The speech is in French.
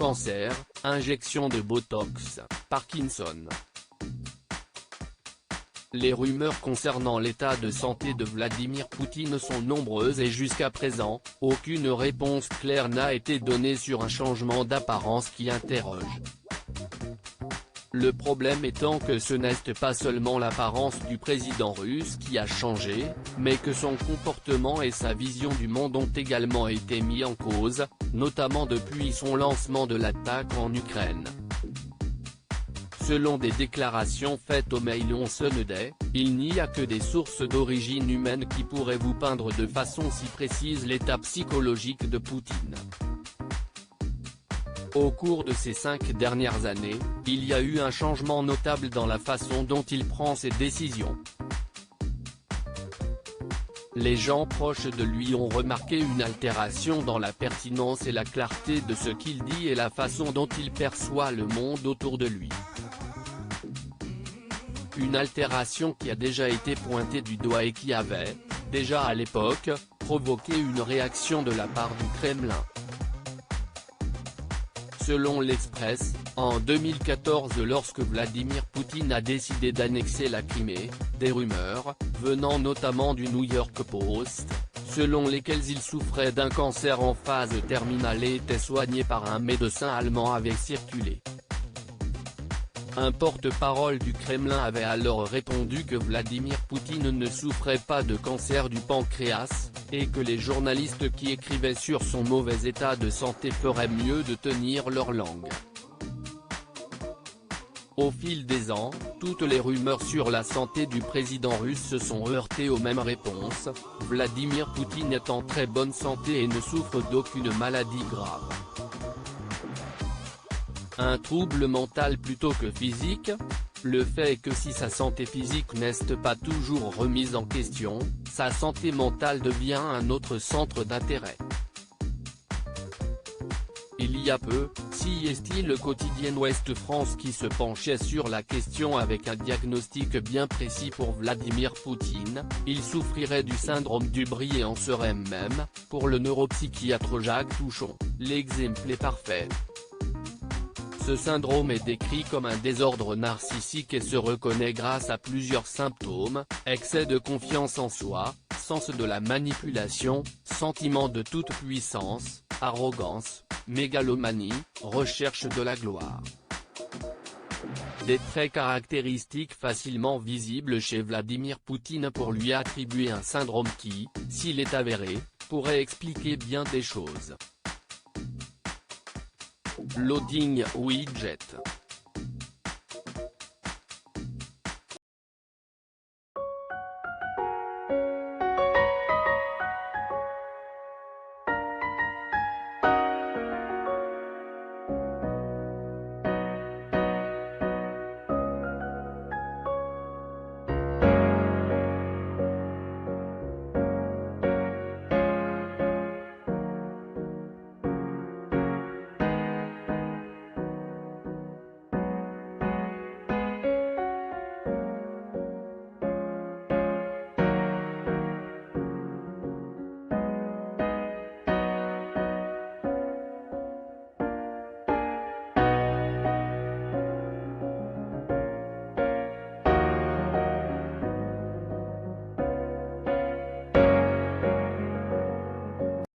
cancer, injection de Botox, Parkinson. Les rumeurs concernant l'état de santé de Vladimir Poutine sont nombreuses et jusqu'à présent, aucune réponse claire n'a été donnée sur un changement d'apparence qui interroge. Le problème étant que ce n'est pas seulement l'apparence du président russe qui a changé, mais que son comportement et sa vision du monde ont également été mis en cause, notamment depuis son lancement de l'attaque en Ukraine. Selon des déclarations faites au Mail Sunday, il n'y a que des sources d'origine humaine qui pourraient vous peindre de façon si précise l'état psychologique de Poutine. Au cours de ces 5 dernières années, il y a eu un changement notable dans la façon dont il prend ses décisions. Les gens proches de lui ont remarqué une altération dans la pertinence et la clarté de ce qu'il dit et la façon dont il perçoit le monde autour de lui. Une altération qui a déjà été pointée du doigt et qui avait, déjà à l'époque, provoqué une réaction de la part du Kremlin. Selon l'Express, en 2014 lorsque Vladimir Poutine a décidé d'annexer la Crimée, des rumeurs, venant notamment du New York Post, selon lesquelles il souffrait d'un cancer en phase terminale et était soigné par un médecin allemand avaient circulé. Un porte-parole du Kremlin avait alors répondu que Vladimir Poutine ne souffrait pas de cancer du pancréas, et que les journalistes qui écrivaient sur son mauvais état de santé feraient mieux de tenir leur langue. Au fil des ans, toutes les rumeurs sur la santé du président russe se sont heurtées aux mêmes réponses, Vladimir Poutine est en très bonne santé et ne souffre d'aucune maladie grave. Un trouble mental plutôt que physique? Le fait est que si sa santé physique n'est pas toujours remise en question, sa santé mentale devient un autre centre d'intérêt. Il y a peu, CIST le quotidien Ouest France qui se penchait sur la question avec un diagnostic bien précis pour Vladimir Poutine, il souffrirait du syndrome du bris et en serait même, pour le neuropsychiatre Jacques Touchon, l'exemple parfait. Ce syndrome est décrit comme un désordre narcissique et se reconnaît grâce à plusieurs symptômes, excès de confiance en soi, sens de la manipulation, sentiment de toute puissance, arrogance, mégalomanie, recherche de la gloire. Des traits caractéristiques facilement visibles chez Vladimir Poutine pour lui attribuer un syndrome qui, s'il est avéré, pourrait expliquer bien des choses. Loading widget.